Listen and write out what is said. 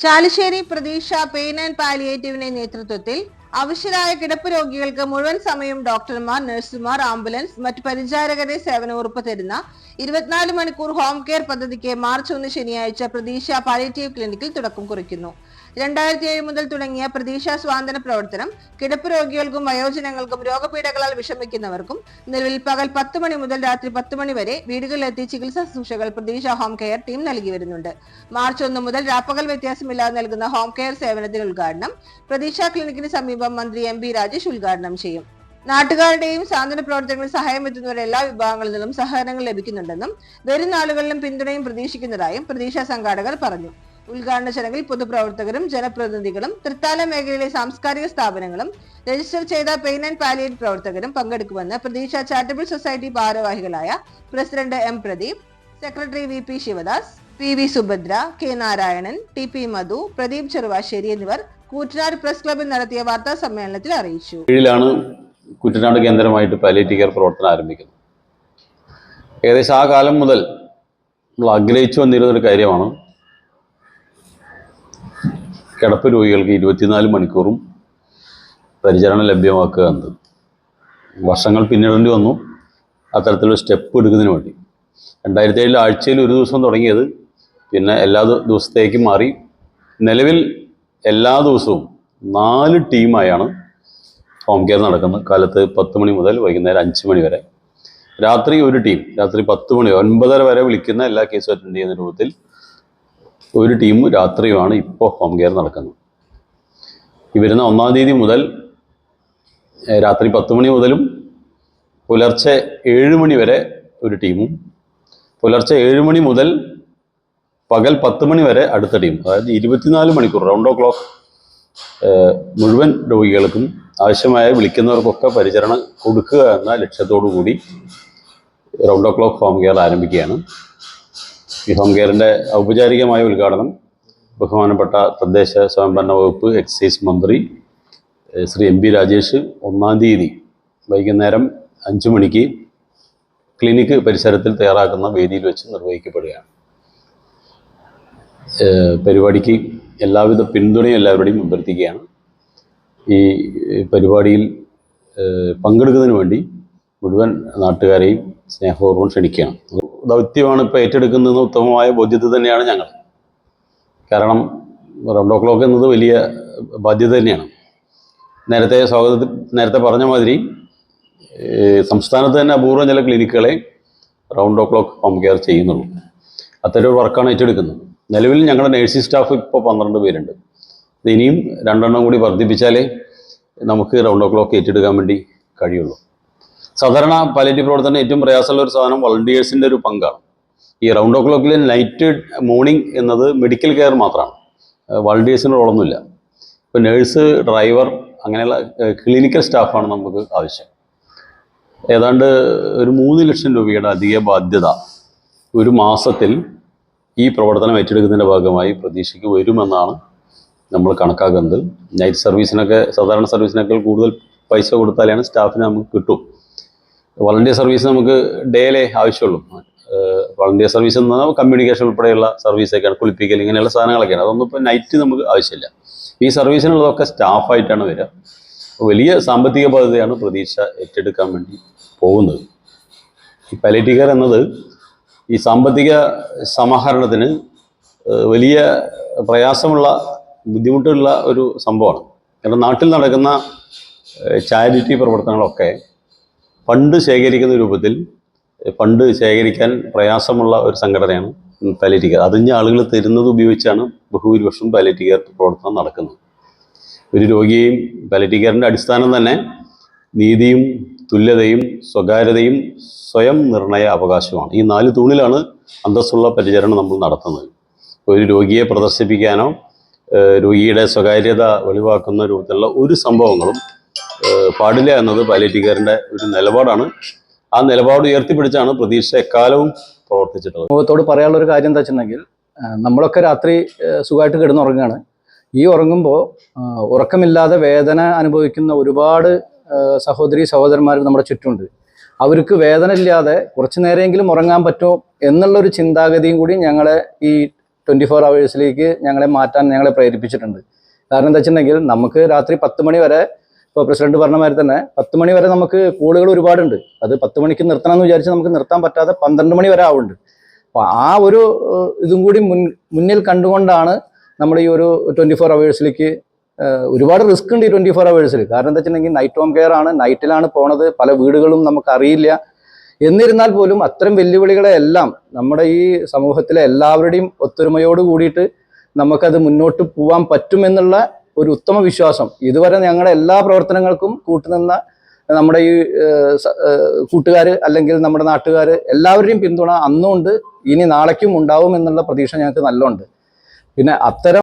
ചാലിശ്ശേരി പ്രതീക്ഷ pain and പാലിയേറ്റീവിന്റെ നേതൃത്വത്തിൽ അവശ്യരായ കിടപ്പ് രോഗികൾക്ക് മുഴുവൻ സമയം ഡോക്ടർമാർ, നഴ്സുമാർ, ആംബുലൻസ്, മറ്റ് പരിചാരകരെ സേവനം ഉറപ്പു തരുന്ന 24 മണിക്കൂർ ഹോം കെയർ പദ്ധതിക്ക് മാർച്ച് 1 ശനിയാഴ്ച പ്രതീക്ഷ പാലിയേറ്റീവ് ക്ലിനിക്കിൽ തുടക്കം കുറിക്കുന്നു. 2007 മുതൽ തുടങ്ങിയ പ്രതീക്ഷ സ്വാതന്ത്ര്യ പ്രവർത്തനം കിടപ്പ് രോഗികൾക്കും വയോജനങ്ങൾക്കും രോഗപീഠകളാൽ വിഷമിക്കുന്നവർക്കും നിലവിൽ പകൽ 10 മണി മുതൽ രാത്രി 10 മണി വരെ വീടുകളിലെത്തി ചികിത്സാ ശുശ്രൂഷകൾ പ്രതീക്ഷ ഹോം കെയർ ടീം നൽകി വരുന്നുണ്ട്. മാർച്ച് 1 മുതൽ രാപ്പകൽ വ്യത്യാസമില്ലാതെ നൽകുന്ന ഹോം കെയർ സേവനത്തിന്റെ ഉദ്ഘാടനം പ്രതീക്ഷ ക്ലിനിക്കിന് സമീപം മന്ത്രി MP രാജേഷ് ഉദ്ഘാടനം ചെയ്യും. നാട്ടുകാരുടെയും സ്വാതന്ത്ര്യ പ്രവർത്തനങ്ങളിൽ സഹായം എത്തുന്നവരുടെ എല്ലാ വിഭാഗങ്ങളിൽ നിന്നും സഹകരണങ്ങൾ ലഭിക്കുന്നുണ്ടെന്നും വരും നാളുകളിലും പിന്തുണയും പ്രതീക്ഷിക്കുന്നതായും പ്രതീക്ഷ സംഘാടകർ പറഞ്ഞു. ഉദ്ഘാടന ചടങ്ങിൽ പൊതുപ്രവർത്തകരും ജനപ്രതിനിധികളും തൃത്താല മേഖലയിലെ സാംസ്കാരിക സ്ഥാപനങ്ങളും രജിസ്റ്റർ ചെയ്ത പെയിൻ ആൻഡ് പാലിയേറ്റീവ് പ്രവർത്തകരും പങ്കെടുക്കുമെന്ന് പ്രതീക്ഷ ചാരിറ്റബിൾ സൊസൈറ്റി ഭാരവാഹികളായ president M Pradeep, secretary VP Sivadas, PV Subhadra, K Narayanan, TP Madhu, Pradeep Cheruvassery എന്നിവർ കൂറ്റനാട് പ്രസ് ക്ലബിൽ നടത്തിയ വാർത്താ സമ്മേളനത്തിൽ അറിയിച്ചു. കുട്ടനാട് കേന്ദ്രമായിട്ട് പാലിയേറ്റീവ് കെയർ പ്രവർത്തനം ആരംഭിക്കുന്നു. ഏകദേശം ആ കാലം മുതൽ നമ്മൾ ആഗ്രഹിച്ചു വന്നിരുന്നൊരു കാര്യമാണ് കിടപ്പ് രോഗികൾക്ക് 24 മണിക്കൂറും പരിചരണം ലഭ്യമാക്കുക എന്നത്. വർഷങ്ങൾ പിന്നിടേണ്ടി വന്നു അത്തരത്തിലുള്ള സ്റ്റെപ്പ് എടുക്കുന്നതിന് വേണ്ടി. 2007 ആഴ്ചയിൽ ഒരു ദിവസം തുടങ്ങിയത് പിന്നെ എല്ലാ ദിവസത്തേക്കും മാറി. നിലവിൽ എല്ലാ ദിവസവും 4 ടീമായാണ് ഹോം കെയർ നടക്കുന്നത്. കാലത്ത് 10 മണി മുതൽ വൈകുന്നേരം 5 മണി വരെ. രാത്രി ഒരു ടീം, രാത്രി 10 മണി 9:30 വരെ വിളിക്കുന്ന എല്ലാ കേസും അറ്റൻഡ് ചെയ്യുന്ന രൂപത്തിൽ ഒരു ടീം രാത്രിയുമാണ് ഇപ്പോൾ ഹോം കെയർ നടക്കുന്നത്. ഈ വരുന്ന 1-ാം തീയതി മുതൽ രാത്രി 10 മണി മുതലും പുലർച്ചെ 7 മണി വരെ ഒരു ടീമും, പുലർച്ചെ 7 മണി മുതൽ പകൽ 10 മണി വരെ അടുത്ത ടീം. അതായത് 24 മണിക്കൂർ റൗണ്ട് ഓ ക്ലോക്ക് മുഴുവൻ രോഗികൾക്കും ആവശ്യമായ വിളിക്കുന്നവർക്കൊക്കെ പരിചരണം കൊടുക്കുക എന്ന ലക്ഷ്യത്തോടു കൂടി റൗണ്ട് ഓ ക്ലോക്ക് ഹോം കെയർ ആരംഭിക്കുകയാണ്. ഈ ഹോം കെയറിൻ്റെ ഔപചാരികമായ ഉദ്ഘാടനം ബഹുമാനപ്പെട്ട തദ്ദേശ സ്വയംഭരണ വകുപ്പ് എക്സൈസ് മന്ത്രി ശ്രീ MP രാജേഷ് 1-ാം തീയതി വൈകുന്നേരം 5 മണിക്ക് ക്ലിനിക്ക് പരിസരത്തിൽ തയ്യാറാക്കുന്ന വേദിയിൽ വെച്ച് നിർവഹിക്കപ്പെടുകയാണ്. പരിപാടിക്ക് എല്ലാവിധ പിന്തുണയും എല്ലാവരുടെയും അഭ്യർത്ഥിക്കുകയാണ്. ഈ പരിപാടിയിൽ പങ്കെടുക്കുന്നതിന് വേണ്ടി മുഴുവൻ നാട്ടുകാരെയും സ്നേഹപൂർവ്വം ക്ഷണിക്കുകയാണ്. ദൗത്യമാണ് ഇപ്പോൾ ഏറ്റെടുക്കുന്നതെന്ന് ഉത്തമമായ ബോധ്യത തന്നെയാണ് ഞങ്ങൾ. കാരണം റൗണ്ട് ഓ ക്ലോക്ക് എന്നത് വലിയ ബാധ്യത തന്നെയാണ്. നേരത്തെ പറഞ്ഞ മാതിരി സംസ്ഥാനത്ത് തന്നെ അപൂർവം ചില ക്ലിനിക്കുകളെ റൗണ്ട് ഓ ക്ലോക്ക് ഹോം കെയർ ചെയ്യുന്നുള്ളൂ. അത്തരം ഒരു വർക്കാണ് ഏറ്റെടുക്കുന്നത്. നിലവിൽ ഞങ്ങളുടെ നേഴ്സിംഗ് സ്റ്റാഫ് ഇപ്പോൾ 12 പേരുണ്ട്. ഇനിയും 2 എണ്ണം കൂടി വർദ്ധിപ്പിച്ചാലേ നമുക്ക് റൗണ്ട് ഓ ക്ലോക്ക് ഏറ്റെടുക്കാൻ വേണ്ടി കഴിയുള്ളൂ. സാധാരണ പാലിയേറ്റീവ് പ്രവർത്തനം ഏറ്റവും പ്രയാസമുള്ള ഒരു സാധനം വളണ്ടിയേഴ്സിൻ്റെ ഒരു പങ്കാണ്. ഈ റൗണ്ട് ഓ ക്ലോക്കിൽ നൈറ്റ് മോർണിംഗ് എന്നത് മെഡിക്കൽ കെയർ മാത്രമാണ്, വളണ്ടിയേഴ്സിന് റോളൊന്നുമില്ല. ഇപ്പോൾ നേഴ്സ്, ഡ്രൈവർ അങ്ങനെയുള്ള ക്ലിനിക്കൽ സ്റ്റാഫാണ് നമുക്ക് ആവശ്യം. ഏതാണ്ട് ഒരു 3 ലക്ഷം രൂപയുടെ അധിക ബാധ്യത ഒരു മാസത്തിൽ ഈ പ്രവർത്തനം ഏറ്റെടുക്കുന്നതിൻ്റെ ഭാഗമായി പ്രതീക്ഷയ്ക്ക് വരുമെന്നാണ് നമ്മൾ കണക്കാക്കുന്നത്. നൈറ്റ് സർവീസിനൊക്കെ സാധാരണ സർവീസിനേക്കാൾ കൂടുതൽ പൈസ കൊടുത്താലാണ് സ്റ്റാഫിന് നമുക്ക് കിട്ടും. വളണ്ടിയർ സർവീസ് നമുക്ക് ഡേയിലേ ആവശ്യമുള്ളൂ. വളണ്ടിയർ സർവീസ് എന്ന് പറഞ്ഞാൽ കമ്മ്യൂണിക്കേഷൻ ഉൾപ്പെടെയുള്ള സർവീസൊക്കെയാണ്, കുളിപ്പിക്കൽ ഇങ്ങനെയുള്ള സാധനങ്ങളൊക്കെയാണ്. അതൊന്നും ഇപ്പോൾ നൈറ്റ് നമുക്ക് ആവശ്യമില്ല. ഈ സർവീസിനുള്ളതൊക്കെ സ്റ്റാഫായിട്ടാണ് വരിക. വലിയ സാമ്പത്തിക ബാധ്യതയാണ് പ്രതീക്ഷ ഏറ്റെടുക്കാൻ വേണ്ടി പോകുന്നത്. ഈ പാലിയേറ്റീവ് കെയർ എന്നത് ഈ സാമ്പത്തിക സമാഹരണത്തിന് വലിയ പ്രയാസമുള്ള ബുദ്ധിമുട്ടുള്ള ഒരു സംഭവമാണ്. കാരണം നാട്ടിൽ നടക്കുന്ന ചാരിറ്റി പ്രവർത്തനങ്ങളൊക്കെ ഫണ്ട് ശേഖരിക്കുന്ന രൂപത്തിൽ ഫണ്ട് ശേഖരിക്കാൻ പ്രയാസമുള്ള ഒരു സംഘടനയാണ് പാലിയേറ്റീവ് കെയർ. അതിന് ആളുകൾ തരുന്നത് ഉപയോഗിച്ചാണ് ബഹുഭൂരിപക്ഷം പാലിയേറ്റീവ് കെയർ പ്രവർത്തനം നടക്കുന്നത്. ഒരു രോഗിയെയും പാലിയേറ്റീവ് കെയറിൻ്റെ അടിസ്ഥാനം തന്നെ നീതിയും തുല്യതയും സ്വകാര്യതയും സ്വയം നിർണയ അവകാശമാണ്. ഈ 4 തൂണിലാണ് അന്തസ്സുള്ള പരിചരണം നമ്മൾ നടത്തുന്നത്. ഒരു രോഗിയെ പ്രദർശിപ്പിക്കാനോ രോഗിയുടെ സ്വകാര്യത വെളിവാക്കുന്ന രൂപത്തിലുള്ള ഒരു സംഭവങ്ങളും പാടില്ല എന്നത് പാലിയേറ്റീവ് കെയറിൻ്റെ ഒരു നിലപാടാണ്. ആ നിലപാട് ഉയർത്തിപ്പിടിച്ചാണ് പ്രതീക്ഷ എക്കാലവും പ്രവർത്തിച്ചിട്ടുള്ളത്. സമൂഹത്തോട് പറയാനുള്ളൊരു കാര്യം എന്താ വെച്ചിട്ടുണ്ടെങ്കിൽ, നമ്മളൊക്കെ രാത്രി സുഖമായിട്ട് കിടന്നുറങ്ങുകയാണ്. ഈ ഉറങ്ങുമ്പോൾ ഉറക്കമില്ലാതെ വേദന അനുഭവിക്കുന്ന ഒരുപാട് സഹോദരി സഹോദരന്മാർ നമ്മുടെ ചുറ്റുമുണ്ട്. അവർക്ക് വേദന ഇല്ലാതെ കുറച്ചു നേരമെങ്കിലും ഉറങ്ങാൻ പറ്റുമോ എന്നുള്ളൊരു ചിന്താഗതിയും കൂടി ഞങ്ങളെ ഈ 24 hours ഞങ്ങളെ മാറ്റാൻ ഞങ്ങളെ പ്രേരിപ്പിച്ചിട്ടുണ്ട്. കാരണം എന്താ വെച്ചിട്ടുണ്ടെങ്കിൽ നമുക്ക് രാത്രി 10 മണി വരെ, ഇപ്പോൾ പ്രസിഡന്റ് പറഞ്ഞ മാതിരി തന്നെ 10 മണി വരെ നമുക്ക് കോളുകൾ ഒരുപാടുണ്ട്. അത് 10 മണിക്ക് നിർത്തണം എന്ന് വിചാരിച്ച് നമുക്ക് നിർത്താൻ പറ്റാതെ 12 മണി വരെ ആവുന്നുണ്ട്. അപ്പോൾ ആ ഒരു ഇതും കൂടി മുന്നിൽ കണ്ടുകൊണ്ടാണ് നമ്മൾ ഈ ഒരു 24 hours ഒരുപാട് റിസ്ക് ഉണ്ട് ഈ 24 hours. കാരണം എന്താ വെച്ചിട്ടുണ്ടെങ്കിൽ നൈറ്റ് ഹോം കെയർ ആണ്, നൈറ്റിലാണ് പോണത്, പല വീടുകളും നമുക്കറിയില്ല. എന്നിരുന്നാൽ പോലും അത്തരം വെല്ലുവിളികളെ എല്ലാം നമ്മുടെ ഈ സമൂഹത്തിലെ എല്ലാവരുടെയും ഒത്തൊരുമയോട് കൂടിയിട്ട് നമുക്കത് മുന്നോട്ട് പോകാൻ പറ്റുമെന്നുള്ള ഒരു ഉത്തമ വിശ്വാസം ഇതുവരെ ഞങ്ങളുടെ എല്ലാ പ്രവർത്തനങ്ങൾക്കും കൂട്ടുനിന്ന നമ്മുടെ ഈ കൂട്ടുകാർ അല്ലെങ്കിൽ നമ്മുടെ നാട്ടുകാർ എല്ലാവരുടെയും പിന്തുണ അന്നുമുണ്ട്, ഇനി നാളേക്കും ഉണ്ടാവും എന്നുള്ള പ്രതീക്ഷ ഞങ്ങൾക്ക് നല്ലോണ്ട്. പിന്നെ അത്തരം